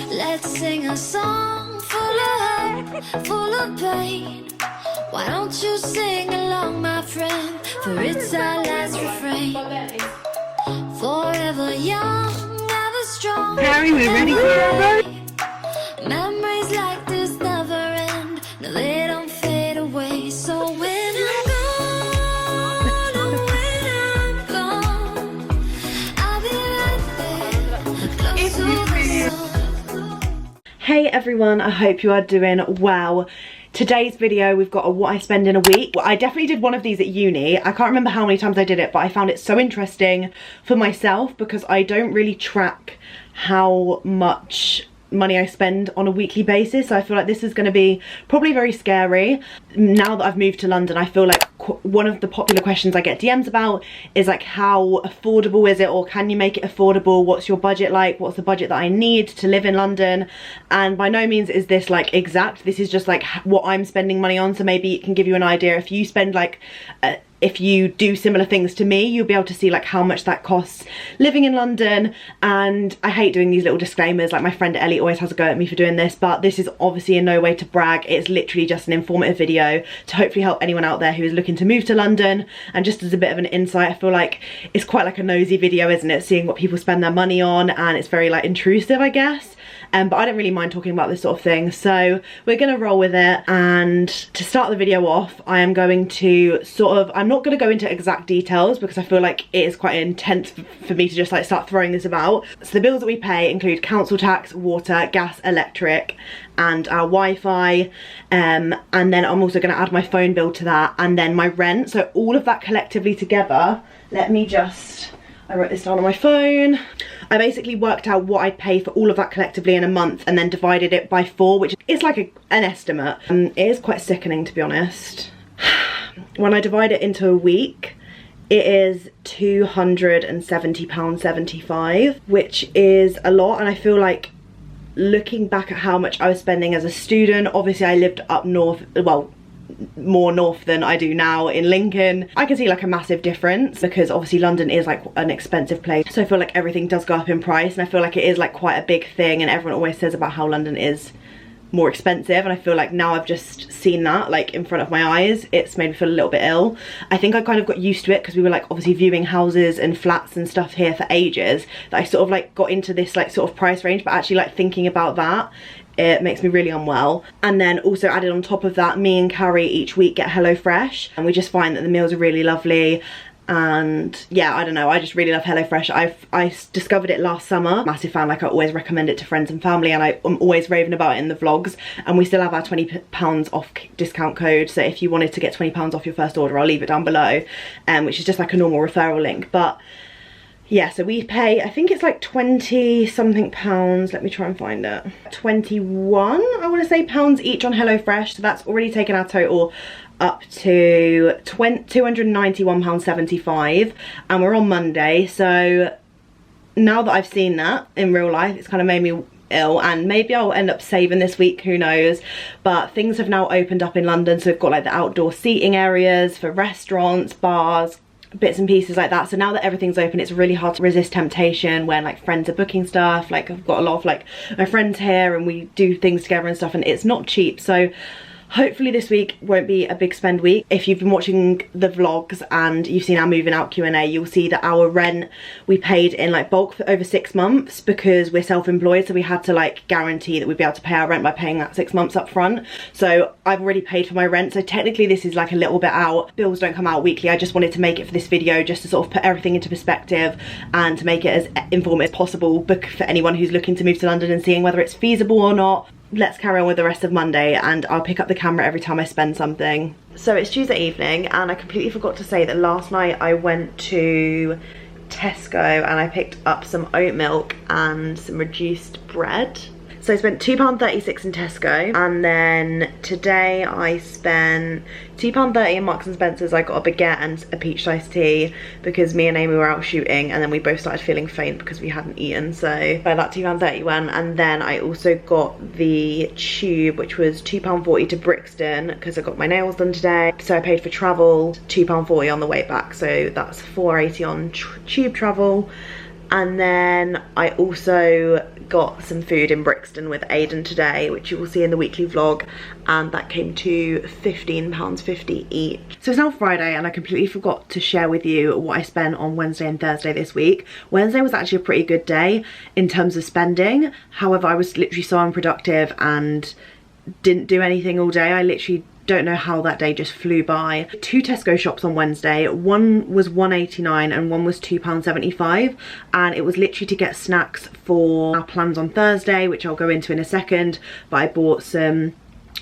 Let's sing a song full of hope, full of pain. Why don't you sing along, my friend? For it's our last refrain. Forever young, ever strong. Harry, we ready for it? Memories like this never end. No, they don't fade away. So when I'm gone, oh, when I'm gone, I'll be right there, close to the sun. Hey everyone, I hope you are doing well. Today's video, we've got a what I spend in a week. I definitely did one of these at uni. I can't remember how many times I did it, but I found it so interesting for myself because I don't really track how much money I spend on a weekly basis. So I feel like this is going to be probably very scary. Now that I've moved to London, I feel like one of the popular questions I get DMs about is like, how affordable is it, or can you make it affordable? What's your budget like? What's the budget that I need to live in London? And by no means is this like exact. This is just like what I'm spending money on, so maybe it can give you an idea. If you spend like if you do similar things to me, you'll be able to see like how much that costs living in London. And I hate doing these little disclaimers, like my friend Ellie always has a go at me for doing this, but this is obviously in no way to brag. It's literally just an informative video to hopefully help anyone out there who is looking to move to London. And just as a bit of an insight, I feel like it's quite like a nosy video, isn't it? Seeing what people spend their money on, and it's very like intrusive, I guess. But I don't really mind talking about this sort of thing, so we're gonna roll with it. And to start the video off, I am going to I'm not gonna go into exact details because I feel like it is quite intense for me to just like start throwing this about. So the bills that we pay include council tax, water, gas, electric, and our Wi-Fi, and then I'm also gonna add my phone bill to that, and then my rent. So all of that collectively together, I wrote this down on my phone. I basically worked out what I'd pay for all of that collectively in a month and then divided it by 4, which is like an estimate. It is quite sickening, to be honest. When I divide it into a week, it is £270.75, which is a lot. And I feel like, looking back at how much I was spending as a student, obviously I lived up north, well, more north than I do now in Lincoln. I can see like a massive difference because obviously London is like an expensive place, so I feel like everything does go up in price, and I feel like it is like quite a big thing, and everyone always says about how London is more expensive, and I feel like now I've just seen that like in front of my eyes. It's made me feel a little bit ill. I think I kind of got used to it because we were like obviously viewing houses and flats and stuff here for ages, that I sort of like got into this like sort of price range, but actually like thinking about that, it makes me really unwell. And then also added on top of that, me and Carrie each week get HelloFresh, and we just find that the meals are really lovely. And yeah, I don't know, I just really love HelloFresh. I discovered it last summer. Massive fan, like I always recommend it to friends and family, and I'm always raving about it in the vlogs. And we still have our £20 off discount code, so if you wanted to get £20 off your first order, I'll leave it down below, which is just like a normal referral link. But yeah, so we pay, I think it's like 20 something pounds, let me try and find it, 21 I want to say pounds each on HelloFresh. So that's already taken our total up to £291.75, and we're on Monday. So now that I've seen that in real life, it's kind of made me ill, and maybe I'll end up saving this week, who knows. But things have now opened up in London, so we've got like the outdoor seating areas for restaurants, bars, bits and pieces like that. So now that everything's open, it's really hard to resist temptation when like friends are booking stuff. Like I've got a lot of like my friends here, and we do things together and stuff, and it's not cheap. So hopefully this week won't be a big spend week. If you've been watching the vlogs and you've seen our moving out Q&A, you'll see that our rent we paid in like bulk for over 6 months because we're self-employed, so we had to like guarantee that we'd be able to pay our rent by paying that 6 months up front. So I've already paid for my rent, so technically this is like a little bit out. Bills don't come out weekly. I just wanted to make it for this video just to sort of put everything into perspective and to make it as informative as possible for anyone who's looking to move to London and seeing whether it's feasible or not. Let's carry on with the rest of Monday, and I'll pick up the camera every time I spend something. So it's Tuesday evening, and I completely forgot to say that last night I went to Tesco and I picked up some oat milk and some reduced bread. So I spent £2.36 in Tesco, and then today I spent £2.30 in Marks and Spencer's. I got a baguette and a peach iced tea because me and Amy were out shooting, and then we both started feeling faint because we hadn't eaten, so by that £2.30 went. And then I also got the tube, which was £2.40 to Brixton because I got my nails done today. So I paid for travel, £2.40 on the way back, so that's £4.80 on tube travel. And then I also got some food in Brixton with Aiden today, which you will see in the weekly vlog, and that came to £15.50 each. So it's now Friday and I completely forgot to share with you what I spent on Wednesday and Thursday this week. Wednesday was actually a pretty good day in terms of spending. However, I was literally so unproductive and didn't do anything all day. I literally don't know how that day just flew by. 2 Tesco shops on Wednesday. One was £1.89 and one was £2.75, and it was literally to get snacks for our plans on Thursday, which I'll go into in a second. But I bought some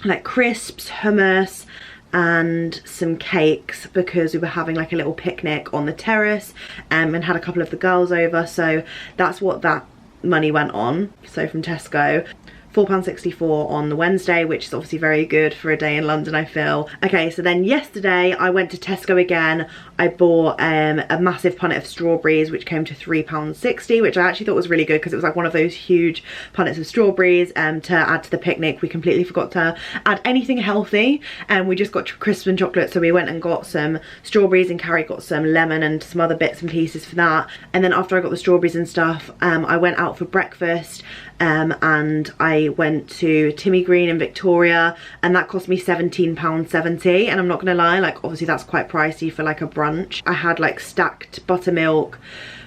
like crisps, hummus and some cakes because we were having like a little picnic on the terrace, and had a couple of the girls over, so that's what that money went on. So from Tesco, £4.64 on the Wednesday, which is obviously very good for a day in London, I feel. Okay, so then yesterday I went to Tesco again. I bought a massive punnet of strawberries, which came to £3.60, which I actually thought was really good because it was like one of those huge punnets of strawberries to add to the picnic. We completely forgot to add anything healthy, and we just got crisps and chocolate, so we went and got some strawberries, and Carrie got some lemon and some other bits and pieces for that. And then after I got the strawberries and stuff, I went out for breakfast, and I went to Timmy Green in Victoria, and that cost me £17.70, and I'm not gonna lie, like obviously that's quite pricey for like a brunch. I had like stacked buttermilk,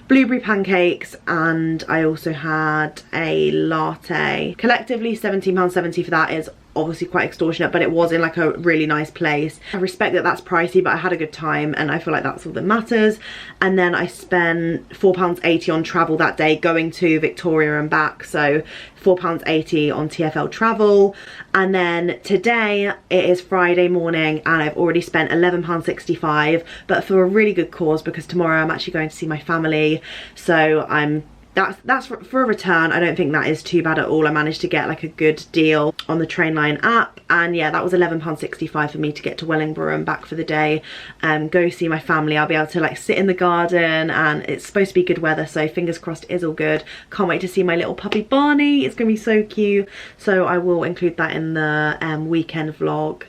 blueberry pancakes, and I also had a latte. Collectively £17.70 for that is obviously quite extortionate, but it was in like a really nice place. I respect that that's pricey, but I had a good time and I feel like that's all that matters. And then I spent £4.80 on travel that day going to Victoria and back, so £4.80 on TfL travel. And then today it is Friday morning and I've already spent £11.65, but for a really good cause, because tomorrow I'm actually going to see my family, so that's for a return. I don't think that is too bad at all. I managed to get like a good deal on the Trainline app, and yeah, that was £11.65 for me to get to Wellingborough and back for the day, go see my family. I'll be able to like sit in the garden, and it's supposed to be good weather, so fingers crossed it is all good. Can't wait to see my little puppy Barney. It's gonna be so cute, so I will include that in the weekend vlog.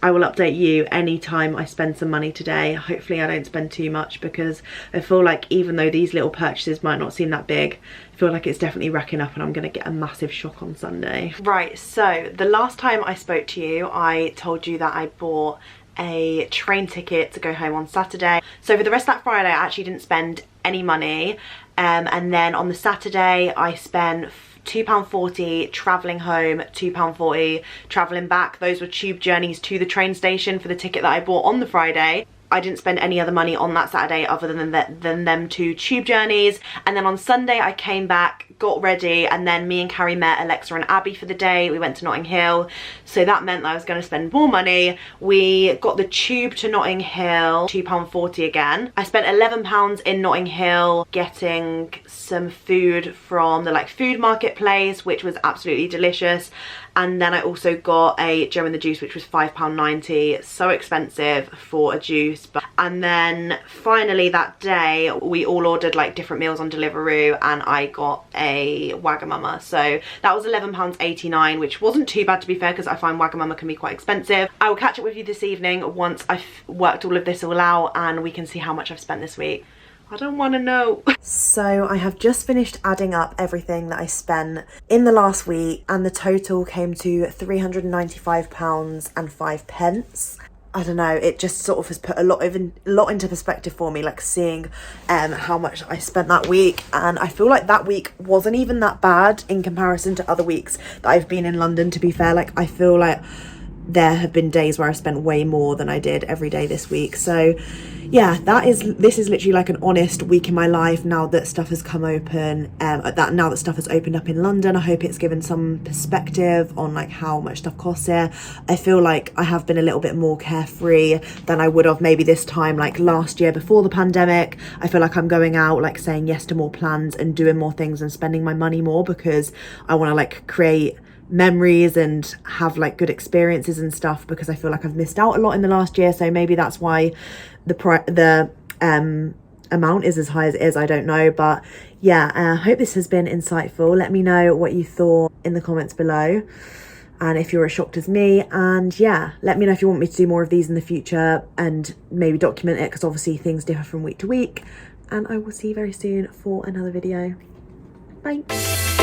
I will update you anytime I spend some money today. Hopefully I don't spend too much, because I feel like even though these little purchases might not seem that big, I feel like it's definitely racking up and I'm gonna get a massive shock on Sunday. Right, so the last time I spoke to you, I told you that I bought a train ticket to go home on Saturday. So for the rest of that Friday, I actually didn't spend any money. And then on the Saturday, I spent £2.40 travelling home, £2.40 travelling back. Those were tube journeys to the train station for the ticket that I bought on the Friday. I didn't spend any other money on that Saturday other than them 2 tube journeys. And then on Sunday I came back, got ready, and then me and Carrie met Alexa and Abby for the day. We went to Notting Hill, so that meant that I was going to spend more money. We got the tube to Notting Hill, £2.40 again. I spent £11 in Notting Hill getting some food from the like food marketplace, which was absolutely delicious. And then I also got a Joe and the Juice, which was £5.90, so expensive for a juice. And then finally that day we all ordered like different meals on Deliveroo, and I got a Wagamama, so that was £11.89, which wasn't too bad to be fair, because I find Wagamama can be quite expensive. I will catch up with you this evening once I've worked all of this all out and we can see how much I've spent this week. I don't want to know. So I have just finished adding up everything that I spent in the last week, and the total came to £395.05. I don't know, it just sort of has put a lot into perspective for me, like seeing how much I spent that week. And I feel like that week wasn't even that bad in comparison to other weeks that I've been in London, to be fair. Like I feel like there have been days where I've spent way more than I did every day this week. So yeah, this is literally like an honest week in my life now that stuff has come open, now that stuff has opened up in London. I hope it's given some perspective on like how much stuff costs here. I feel like I have been a little bit more carefree than I would have maybe this time like last year before the pandemic. I feel like I'm going out, like saying yes to more plans and doing more things and spending my money more, because I want to like create memories and have like good experiences and stuff, because I feel like I've missed out a lot in the last year. So maybe that's why the amount is as high as it is, I don't know. But yeah, I hope this has been insightful. Let me know what you thought in the comments below, and if you're as shocked as me. And yeah, let me know if you want me to do more of these in the future and maybe document it, because obviously things differ from week to week. and I will see you very soon for another video. Bye.